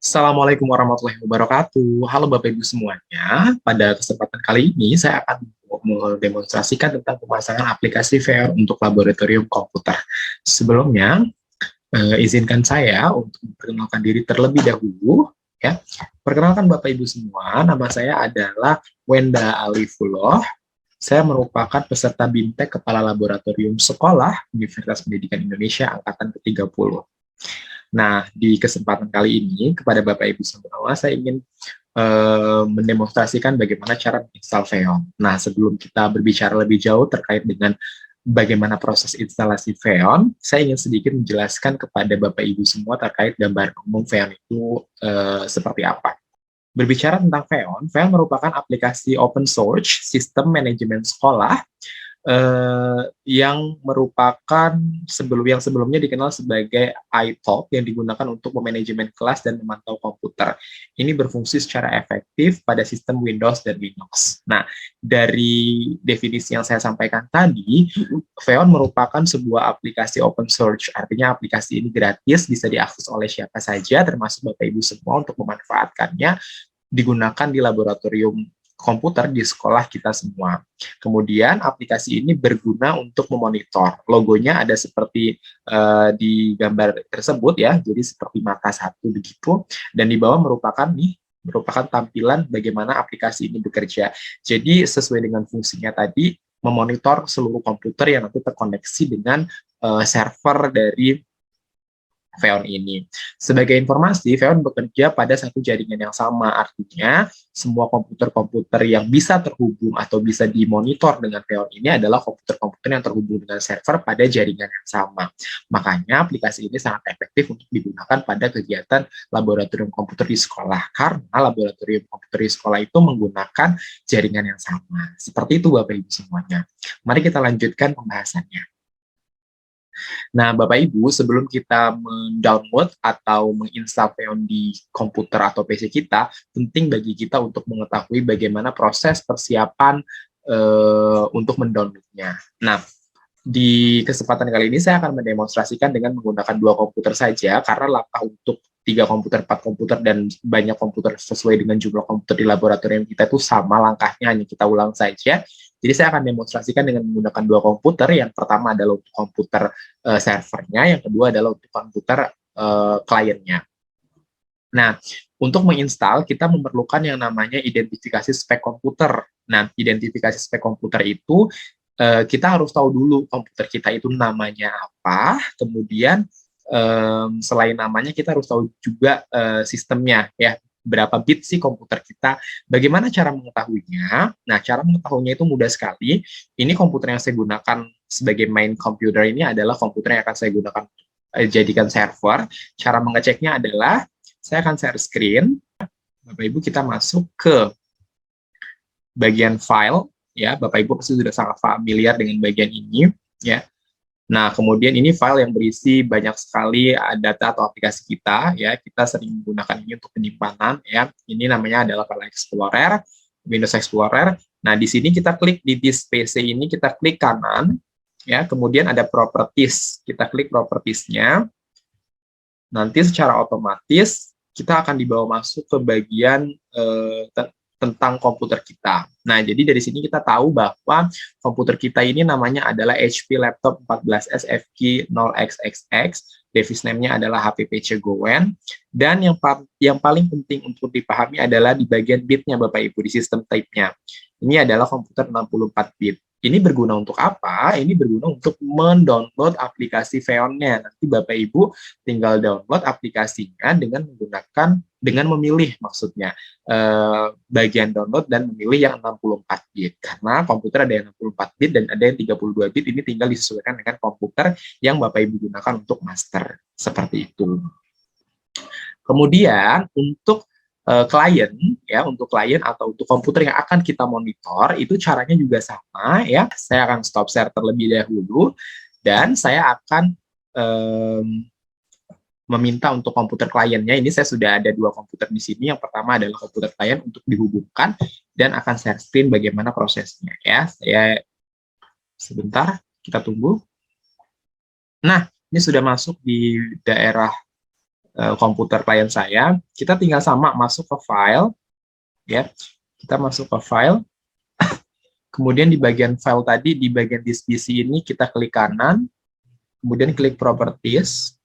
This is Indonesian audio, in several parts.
Assalamualaikum warahmatullahi wabarakatuh. Halo Bapak Ibu semuanya. Pada kesempatan kali ini saya akan mendemonstrasikan tentang pemasangan aplikasi VR untuk laboratorium komputer. Sebelumnya, izinkan saya untuk memperkenalkan diri terlebih dahulu. Ya, perkenalkan Bapak Ibu semua. Nama saya adalah Wenda Alifuloh. Saya merupakan peserta BIMTEK Kepala Laboratorium Sekolah Universitas Pendidikan Indonesia Angkatan ke-30. Nah, di kesempatan kali ini, kepada Bapak Ibu semua, saya ingin mendemonstrasikan bagaimana cara menginstal Xeon. Nah, sebelum kita berbicara lebih jauh terkait dengan bagaimana proses instalasi Xeon, saya ingin sedikit menjelaskan kepada Bapak Ibu semua terkait gambar umum Xeon itu seperti apa. Berbicara tentang Xeon, Xeon merupakan aplikasi open source sistem manajemen sekolah yang merupakan sebelumnya dikenal sebagai iTalk yang digunakan untuk memanajemen kelas dan memantau komputer. Ini berfungsi secara efektif pada sistem Windows dan Linux. Nah, dari definisi yang saya sampaikan tadi, Xeon merupakan sebuah aplikasi open source, artinya aplikasi ini gratis, bisa diakses oleh siapa saja, termasuk Bapak Ibu semua untuk memanfaatkannya, digunakan di laboratorium komputer di sekolah kita semua. Kemudian aplikasi ini berguna untuk memonitor. Logonya ada seperti di gambar tersebut ya, jadi seperti mata satu begitu. Dan di bawah merupakan tampilan bagaimana aplikasi ini bekerja. Jadi sesuai dengan fungsinya tadi, memonitor seluruh komputer yang nanti terkoneksi dengan server dari Xeon ini. Sebagai informasi, Xeon bekerja pada satu jaringan yang sama, artinya semua komputer-komputer yang bisa terhubung atau bisa dimonitor dengan Xeon ini adalah komputer-komputer yang terhubung dengan server pada jaringan yang sama. Makanya aplikasi ini sangat efektif untuk digunakan pada kegiatan laboratorium komputer di sekolah, karena laboratorium komputer di sekolah itu menggunakan jaringan yang sama. Seperti itu Bapak Ibu semuanya. Mari kita lanjutkan pembahasannya. Nah, Bapak Ibu, sebelum kita mendownload atau menginstal Xeon di komputer atau PC kita, penting bagi kita untuk mengetahui bagaimana proses persiapan untuk mendownloadnya. Nah, di kesempatan kali ini saya akan mendemonstrasikan dengan menggunakan dua komputer saja, karena langkah untuk 3 komputer, 4 komputer, dan banyak komputer sesuai dengan jumlah komputer di laboratorium kita itu sama langkahnya, hanya kita ulang saja. Jadi saya akan demonstrasikan dengan menggunakan dua komputer. Yang pertama adalah untuk komputer servernya, yang kedua adalah untuk komputer kliennya. Nah, untuk menginstal kita memerlukan yang namanya identifikasi spek komputer. Nah, identifikasi spek komputer itu kita harus tahu dulu komputer kita itu namanya apa, kemudian selain namanya kita harus tahu juga sistemnya ya, berapa bit sih komputer kita. Bagaimana cara mengetahuinya? Nah, cara mengetahuinya itu mudah sekali. Ini komputer yang saya gunakan sebagai main computer ini adalah komputer yang akan saya gunakan jadikan server. Cara mengeceknya adalah saya akan share screen. Bapak Ibu, kita masuk ke bagian file ya. Bapak Ibu pasti sudah sangat familiar dengan bagian ini ya. Nah, kemudian ini file yang berisi banyak sekali data atau aplikasi kita ya. Kita sering menggunakan ini untuk penyimpanan ya. Ini namanya adalah File Explorer, Windows Explorer. Nah, di sini kita klik di this PC ini, kita klik kanan ya. Kemudian ada properties. Kita klik properties-nya. Nanti secara otomatis kita akan dibawa masuk ke bagian tentang komputer kita. Nah, jadi dari sini kita tahu bahwa komputer kita ini namanya adalah HP Laptop 14S FQ 0xxx, device name-nya adalah HP PC Gowen, dan yang paling penting untuk dipahami adalah di bagian bit-nya Bapak Ibu, di sistem type-nya. Ini adalah komputer 64 bit. Ini berguna untuk apa? Ini berguna untuk mendownload aplikasi Xeon-nya. Nanti Bapak Ibu tinggal download aplikasinya dengan memilih maksudnya bagian download dan memilih yang 64 bit. Karena komputer ada yang 64 bit dan ada yang 32 bit, ini tinggal disesuaikan dengan komputer yang Bapak Ibu gunakan untuk master. Seperti itu. Kemudian untuk klien ya, untuk klien atau untuk komputer yang akan kita monitor itu caranya juga sama ya. Saya akan stop share terlebih dahulu dan saya akan meminta untuk komputer kliennya. Ini saya sudah ada 2 komputer di sini. Yang pertama adalah komputer klien untuk dihubungkan dan akan share screen bagaimana prosesnya ya. Saya sebentar, kita tunggu. Nah, ini sudah masuk di daerah komputer klien saya, kita tinggal sama masuk ke file, ya. Kita masuk ke file, kemudian di bagian file tadi, di bagian disk PC ini kita klik kanan, kemudian klik properties.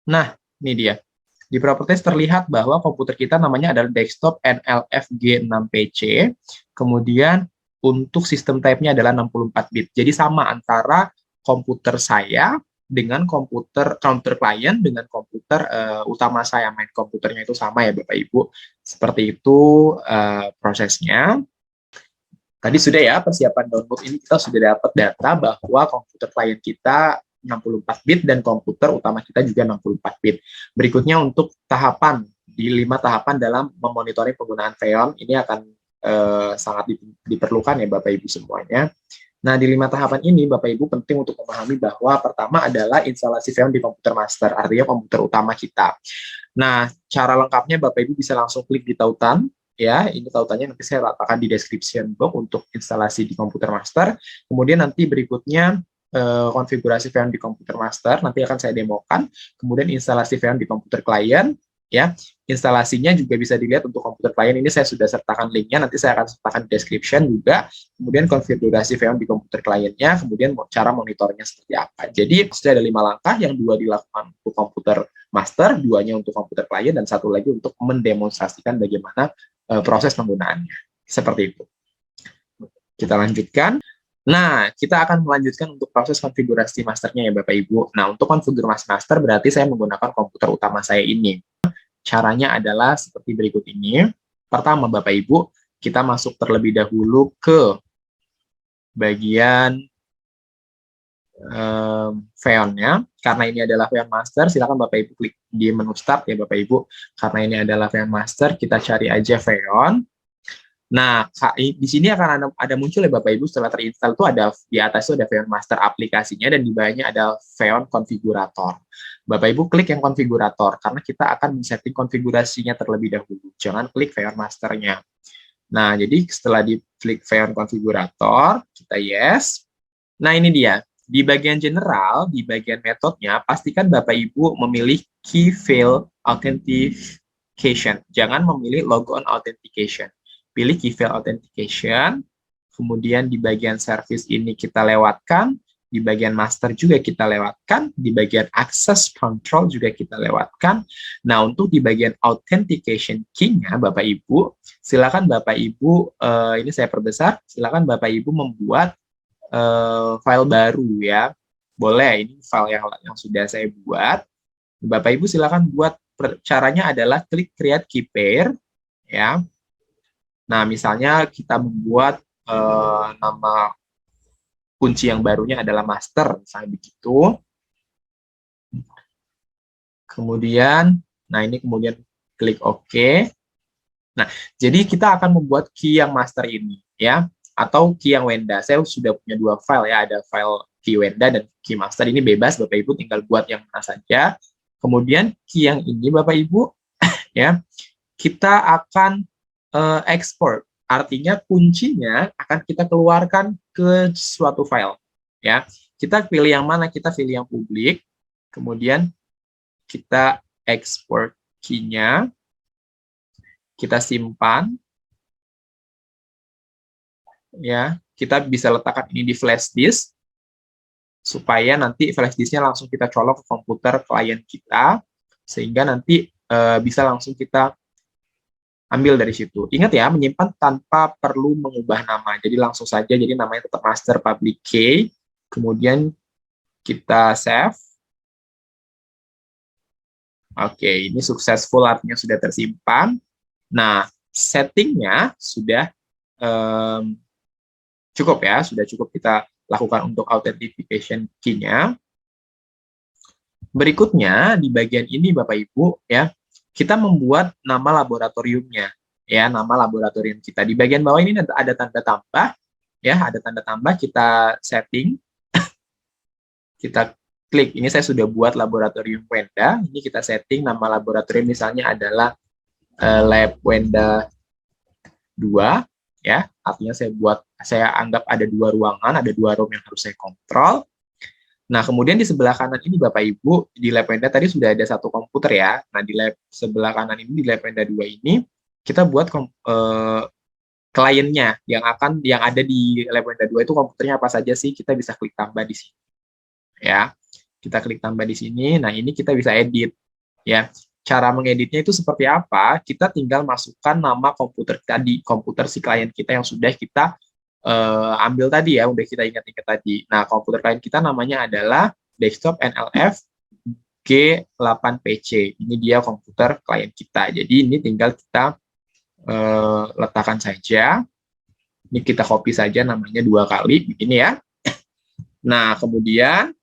Nah, ini dia. Di properties terlihat bahwa komputer kita namanya adalah desktop NLFG6PC, kemudian untuk sistem type-nya adalah 64 bit. Jadi sama antara komputer saya dengan komputer client dengan komputer utama saya, main komputernya itu sama ya Bapak Ibu. Seperti itu prosesnya. Tadi sudah ya persiapan download ini, kita sudah dapat data bahwa komputer klien kita 64 bit dan komputer utama kita juga 64 bit. Berikutnya untuk tahapan, di 5 tahapan dalam memonitoring penggunaan Xeon, ini akan sangat diperlukan ya Bapak Ibu semuanya. Nah, di 5 tahapan ini Bapak Ibu penting untuk memahami bahwa pertama adalah instalasi Xeon di komputer master, artinya komputer utama kita. Nah, cara lengkapnya Bapak Ibu bisa langsung klik di tautan, ya, ini tautannya nanti saya letakkan di description box untuk instalasi di komputer master. Kemudian nanti berikutnya konfigurasi Xeon di komputer master, nanti akan saya demokan. Kemudian instalasi Xeon di komputer klien, ya. Instalasinya juga bisa dilihat untuk komputer klien, ini saya sudah sertakan linknya, nanti saya akan sertakan di description juga. Kemudian konfigurasi Xeon di komputer kliennya, kemudian cara monitornya seperti apa. Jadi sudah ada 5 langkah, yang 2 dilakukan untuk komputer master, 2-nya untuk komputer klien, dan 1 lagi untuk mendemonstrasikan bagaimana proses penggunaannya. Seperti itu. Kita lanjutkan. Nah, kita akan melanjutkan untuk proses konfigurasi masternya ya Bapak Ibu. Nah, untuk konfigurasi master berarti saya menggunakan komputer utama saya ini. Caranya adalah seperti berikut ini. Pertama, Bapak Ibu, kita masuk terlebih dahulu ke bagian Xeon-nya. Karena ini adalah Xeon Master, silakan Bapak Ibu klik di menu Start ya Bapak Ibu. Karena ini adalah Xeon Master, kita cari aja Xeon. Nah, di sini akan ada muncul ya Bapak Ibu, setelah terinstall itu ada di atas itu ada Xeon Master aplikasinya, dan di bawahnya ada Xeon Konfigurator. Bapak Ibu klik yang konfigurator, karena kita akan men-setting konfigurasinya terlebih dahulu. Jangan klik Xeon Master-nya. Nah, jadi setelah di klik Xeon Konfigurator, kita yes. Nah, ini dia. Di bagian general, di bagian metodenya, pastikan Bapak Ibu memilih Key Fail Authentication. Jangan memilih Logon Authentication. Pilih Key Fail Authentication. Kemudian di bagian service ini kita lewatkan. Di bagian master juga kita lewatkan, di bagian access control juga kita lewatkan. Nah, untuk di bagian authentication key-nya, Bapak Ibu, silakan Bapak Ibu, ini saya perbesar, silakan Bapak Ibu membuat file baru ya. Boleh, ini file yang sudah saya buat. Bapak Ibu silakan buat, caranya adalah klik create key pair, ya. Nah, misalnya kita membuat nama kunci yang barunya adalah master, misalnya begitu. Kemudian, nah ini kemudian klik OK. Nah, jadi kita akan membuat key yang master ini, ya, atau key yang Wenda. Saya sudah punya 2 file ya, ada file key Wenda dan key master. Ini bebas, Bapak Ibu tinggal buat yang mana saja. Kemudian key yang ini, Bapak Ibu, ya, kita akan export. Artinya kuncinya akan kita keluarkan ke suatu file. Ya, kita pilih yang mana? Kita pilih yang publik. Kemudian kita export key-nya. Kita simpan. Ya, kita bisa letakkan ini di flash disk supaya nanti flash disk-nya langsung kita colok ke komputer klien kita, sehingga nanti bisa langsung kita ambil dari situ. Ingat ya, menyimpan tanpa perlu mengubah nama. Jadi langsung saja, jadi namanya tetap master public key. Kemudian kita save. Oke, ini successful, artinya sudah tersimpan. Nah, settingnya sudah cukup ya, sudah cukup kita lakukan untuk authentication key-nya. Berikutnya, di bagian ini Bapak Ibu, ya, kita membuat nama laboratoriumnya, ya, nama laboratorium kita. Di bagian bawah ini ada tanda tambah, ya, ada tanda tambah, kita setting, kita klik. Ini saya sudah buat laboratorium Wenda. Ini kita setting nama laboratorium, misalnya adalah Lab Wenda 2, ya. Artinya saya anggap ada 2 ruangan, ada 2 room yang harus saya kontrol. Nah, kemudian di sebelah kanan ini Bapak Ibu, di lab Wenda tadi sudah ada satu komputer ya. Nah, di lab sebelah kanan ini, di lab Wenda 2 ini, kita buat kliennya yang ada di lab Wenda 2 itu komputernya apa saja sih? Kita bisa klik tambah di sini. Ya, kita klik tambah di sini. Nah, ini kita bisa edit. Ya, cara mengeditnya itu seperti apa? Kita tinggal masukkan nama komputer tadi, komputer si klien kita yang sudah kita ambil tadi ya, udah kita ingat-ingat tadi. Nah, komputer klien kita namanya adalah desktop NLF G8PC. Ini dia komputer klien kita. Jadi ini tinggal kita letakkan saja. Ini kita copy saja namanya 2 kali, begini ya. Nah, kemudian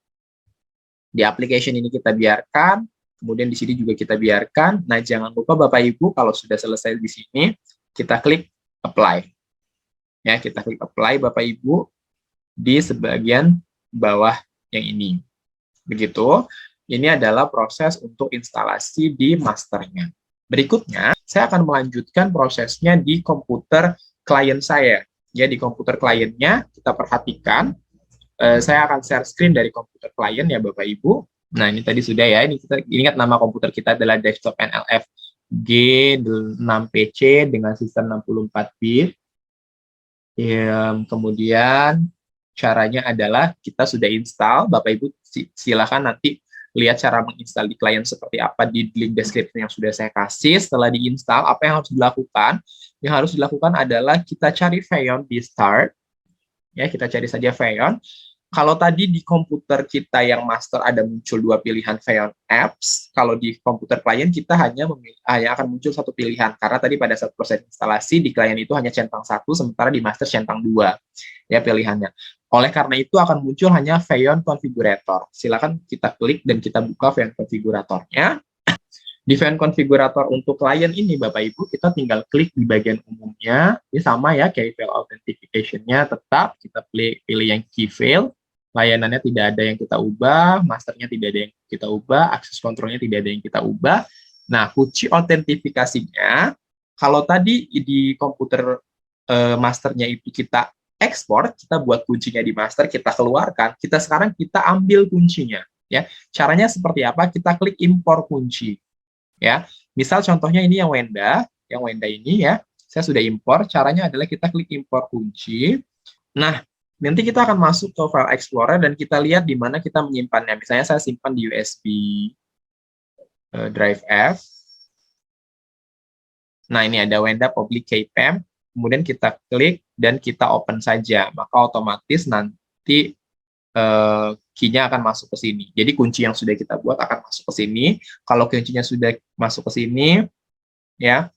di application ini kita biarkan, kemudian di sini juga kita biarkan. Nah, jangan lupa Bapak Ibu kalau sudah selesai di sini, kita klik apply. Ya, kita klik apply Bapak Ibu di sebagian bawah yang ini. Begitu. Ini adalah proses untuk instalasi di masternya. Berikutnya, saya akan melanjutkan prosesnya di komputer klien saya. Ya, di komputer kliennya kita perhatikan. Saya akan share screen dari komputer klien ya Bapak Ibu. Nah, ini tadi sudah ya. Ini kita ingat nama komputer kita adalah desktop NLF G6PC dengan sistem 64 bit. Kemudian caranya adalah kita sudah install, Bapak Ibu silakan nanti lihat cara menginstal di klien seperti apa di link deskripsi yang sudah saya kasih. Setelah diinstal, apa yang harus dilakukan? Yang harus dilakukan adalah kita cari Feyon di start. Ya, kita cari saja Feyon. Kalau tadi di komputer kita yang master ada muncul 2 pilihan Feyon apps, kalau di komputer klien kita hanya akan muncul 1 pilihan, karena tadi pada saat proses instalasi di klien itu hanya centang 1, sementara di master centang 2 ya pilihannya. Oleh karena itu akan muncul hanya Feyon Configurator. Silakan kita klik dan kita buka Feyon Configuratornya. Di Feyon Configurator untuk klien ini, Bapak Ibu, kita tinggal klik di bagian umumnya. Ini sama ya, kayak file authentication-nya tetap. Kita pilih yang key file. Layanannya tidak ada yang kita ubah, masternya tidak ada yang kita ubah, akses kontrolnya tidak ada yang kita ubah. Nah, kunci autentifikasinya, kalau tadi di komputer masternya itu kita ekspor, kita buat kuncinya di master, kita keluarkan, sekarang kita ambil kuncinya. Ya, caranya seperti apa? Kita klik impor kunci. Ya, misal contohnya ini yang Wenda ini ya, saya sudah impor. Caranya adalah kita klik impor kunci. Nah, nanti kita akan masuk ke file Explorer dan kita lihat di mana kita menyimpannya. Misalnya saya simpan di USB drive F. Nah, ini ada Wenda Public Keypam. Kemudian kita klik dan kita open saja. Maka otomatis nanti key-nya akan masuk ke sini. Jadi kunci yang sudah kita buat akan masuk ke sini. Kalau kuncinya sudah masuk ke sini, ya,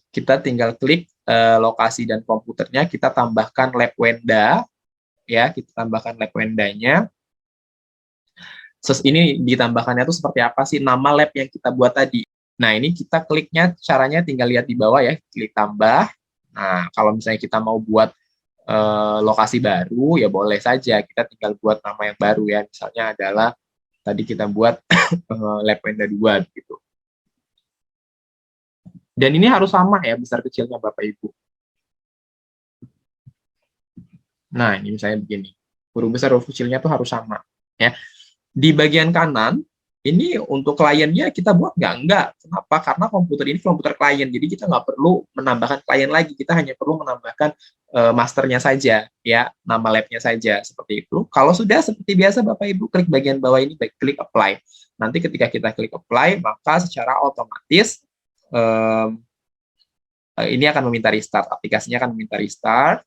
kita tinggal klik lokasi dan komputernya, kita tambahkan lab Wenda, ya, kita tambahkan lab Wendanya. Ini ditambahkannya itu seperti apa sih? Nama lab yang kita buat tadi. Nah, ini kita kliknya, caranya tinggal lihat di bawah ya, klik tambah. Nah, kalau misalnya kita mau buat lokasi baru, ya boleh saja. Kita tinggal buat nama yang baru ya. Misalnya adalah, tadi kita buat lab Wenda 2 gitu. Dan ini harus sama ya, besar kecilnya Bapak Ibu. Nah, ini misalnya begini. Huruf besar, huruf kecilnya tuh harus sama. Ya. Di bagian kanan, ini untuk kliennya kita buat enggak. Kenapa? Karena komputer ini komputer klien, jadi kita nggak perlu menambahkan klien lagi, kita hanya perlu menambahkan masternya saja, ya, nama labnya saja, seperti itu. Kalau sudah seperti biasa, Bapak Ibu klik bagian bawah ini, klik apply. Nanti ketika kita klik apply, maka secara otomatis ini akan meminta restart, aplikasinya akan meminta restart.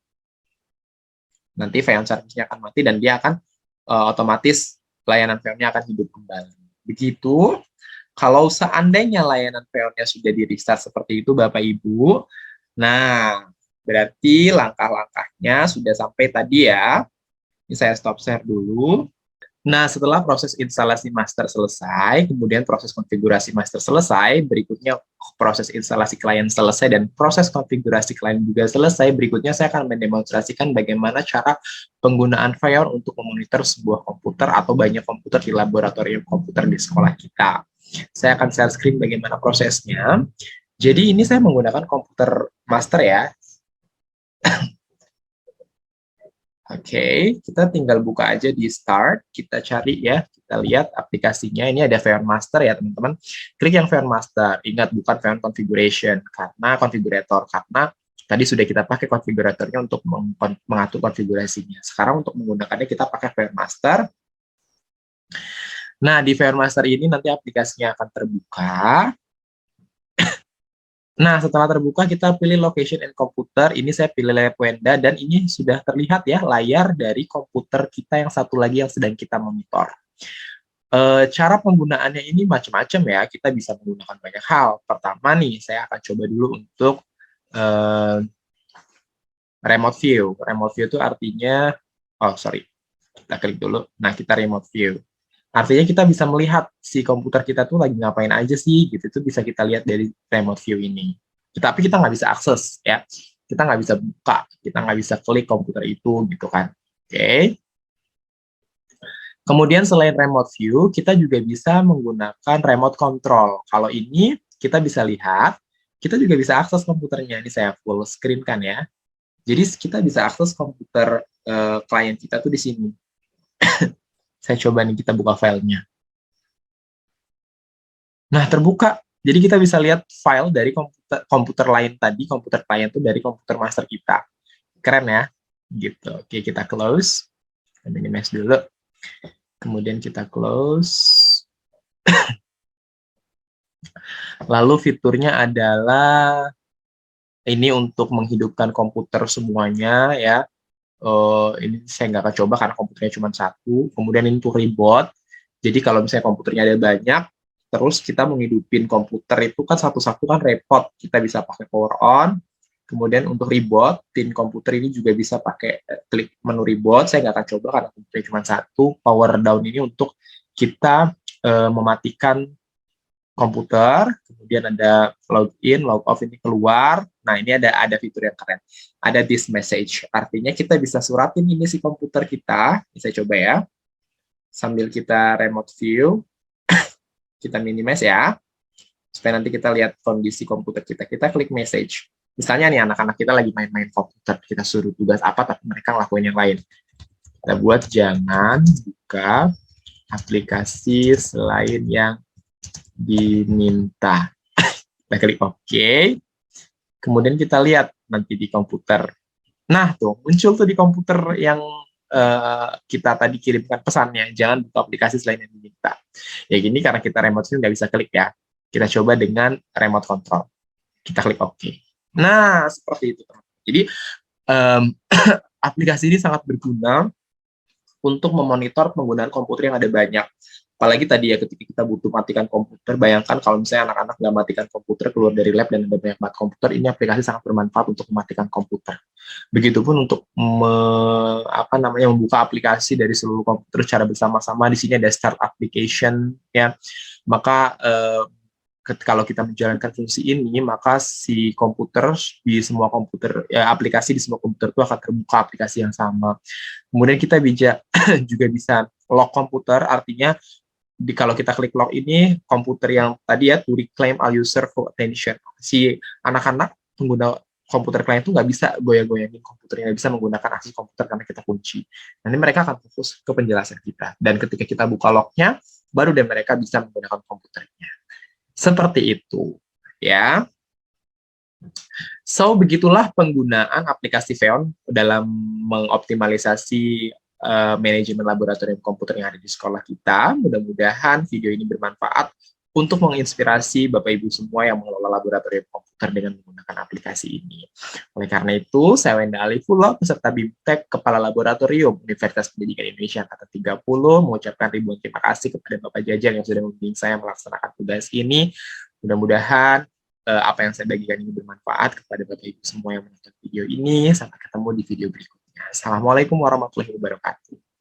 Nanti Feyon service-nya akan mati dan dia akan otomatis layanan Feyon-nya akan hidup kembali. Begitu. Kalau seandainya layanan Feyon-nya sudah di restart seperti itu Bapak Ibu, nah berarti langkah-langkahnya sudah sampai tadi ya. Ini saya stop share dulu. Nah, setelah proses instalasi master selesai, kemudian proses konfigurasi master selesai, berikutnya proses instalasi klien selesai, dan proses konfigurasi klien juga selesai, berikutnya saya akan mendemonstrasikan bagaimana cara penggunaan Feyon untuk memonitor sebuah komputer atau banyak komputer di laboratorium komputer di sekolah kita. Saya akan share screen bagaimana prosesnya. Jadi ini saya menggunakan komputer master ya. Oke, kita tinggal buka aja di Start, kita cari ya, kita lihat aplikasinya. Ini ada Feon Master ya teman-teman. Klik yang Feon Master. Ingat bukan Feon Configuration karena configurator, karena tadi sudah kita pakai konfiguratornya untuk mengatur konfigurasinya. Sekarang untuk menggunakannya kita pakai Feon Master. Nah, di Feon Master ini nanti aplikasinya akan terbuka. Nah, setelah terbuka, kita pilih location and computer. Ini saya pilih layar Wenda, dan ini sudah terlihat ya, layar dari komputer kita yang satu lagi yang sedang kita monitor. Cara penggunaannya ini macam-macam ya, kita bisa menggunakan banyak hal. Pertama nih, saya akan coba dulu untuk remote view. Remote view itu artinya, oh sorry, kita klik dulu. Nah, kita remote view. Artinya kita bisa melihat si komputer kita tuh lagi ngapain aja sih, gitu. Itu bisa kita lihat dari remote view ini. Tapi kita nggak bisa akses, ya. Kita nggak bisa buka, kita nggak bisa klik komputer itu, gitu kan. Oke. Kemudian selain remote view, kita juga bisa menggunakan remote control. Kalau ini kita bisa lihat, kita juga bisa akses komputernya. Ini saya full screen kan ya. Jadi kita bisa akses komputer klien kita tuh di sini. Saya coba nih, kita buka filenya. Nah, terbuka. Jadi kita bisa lihat file dari komputer lain tadi, komputer klien itu dari komputer master kita. Keren ya? Gitu. Oke, kita close. Minimize dulu. Kemudian kita close. Lalu fiturnya adalah ini untuk menghidupkan komputer semuanya ya. Ini saya nggak akan coba karena komputernya cuma satu. Kemudian ini untuk reboot. Jadi kalau misalnya komputernya ada banyak, terus kita menghidupin komputer itu kan satu-satu kan repot. Kita bisa pakai power on. Kemudian untuk reboot, pin komputer ini juga bisa pakai klik menu reboot. Saya nggak akan coba karena komputernya cuma satu. Power down ini untuk kita mematikan komputer, kemudian ada login, log off ini keluar. Nah, ini ada fitur yang keren. Ada this message. Artinya kita bisa suratin ini si komputer kita. Ini saya coba ya. Sambil kita remote view, kita minimize ya. Supaya nanti kita lihat kondisi komputer kita. Kita klik message. Misalnya nih anak-anak kita lagi main-main komputer, kita suruh tugas apa tapi mereka ngelakuin yang lain. Kita buat jangan buka aplikasi selain yang diminta. Kita klik OK. Kemudian kita lihat nanti di komputer. Nah, tuh muncul tuh di komputer yang kita tadi kirimkan pesannya. Jangan buka aplikasi selain yang diminta. Ya gini karena kita remote view nggak bisa klik ya. Kita coba dengan remote control. Kita klik OK. Nah, seperti itu. Jadi aplikasi ini sangat berguna untuk memonitor penggunaan komputer yang ada banyak. Apalagi tadi ya ketika kita butuh matikan komputer, bayangkan kalau misalnya anak-anak nggak matikan komputer, keluar dari lab dan ada banyak banget komputer, ini aplikasi sangat bermanfaat untuk mematikan komputer. Begitupun untuk membuka aplikasi dari seluruh komputer secara bersama-sama. Di sini ada start application ya. Maka kalau kita menjalankan fungsi ini, maka si komputer di semua komputer, ya, aplikasi di semua komputer itu akan terbuka aplikasi yang sama. Kemudian kita juga bisa lock komputer, artinya kalau kita klik lock ini, komputer yang tadi ya, to reclaim all user full attention. Si anak-anak pengguna komputer klien itu nggak bisa goyang-goyangin komputernya, nggak bisa menggunakan akses komputer karena kita kunci. Nanti mereka akan fokus ke penjelasan kita. Dan ketika kita buka locknya, baru deh mereka bisa menggunakan komputernya. Seperti itu, ya. So, begitulah penggunaan aplikasi Feon dalam mengoptimalisasi manajemen laboratorium komputer yang ada di sekolah kita. Mudah-mudahan video ini bermanfaat untuk menginspirasi Bapak Ibu semua yang mengelola laboratorium komputer dengan menggunakan aplikasi ini. Oleh karena itu, saya Wenda Alifullah, peserta BIMTEK Kepala Laboratorium Universitas Pendidikan Indonesia Angkatan 30, mengucapkan ribuan terima kasih kepada Bapak Jajang yang sudah membimbing saya melaksanakan tugas ini. Mudah-mudahan apa yang saya bagikan ini bermanfaat kepada Bapak Ibu semua yang menonton video ini. Sampai ketemu di video berikutnya. Assalamualaikum warahmatullahi wabarakatuh.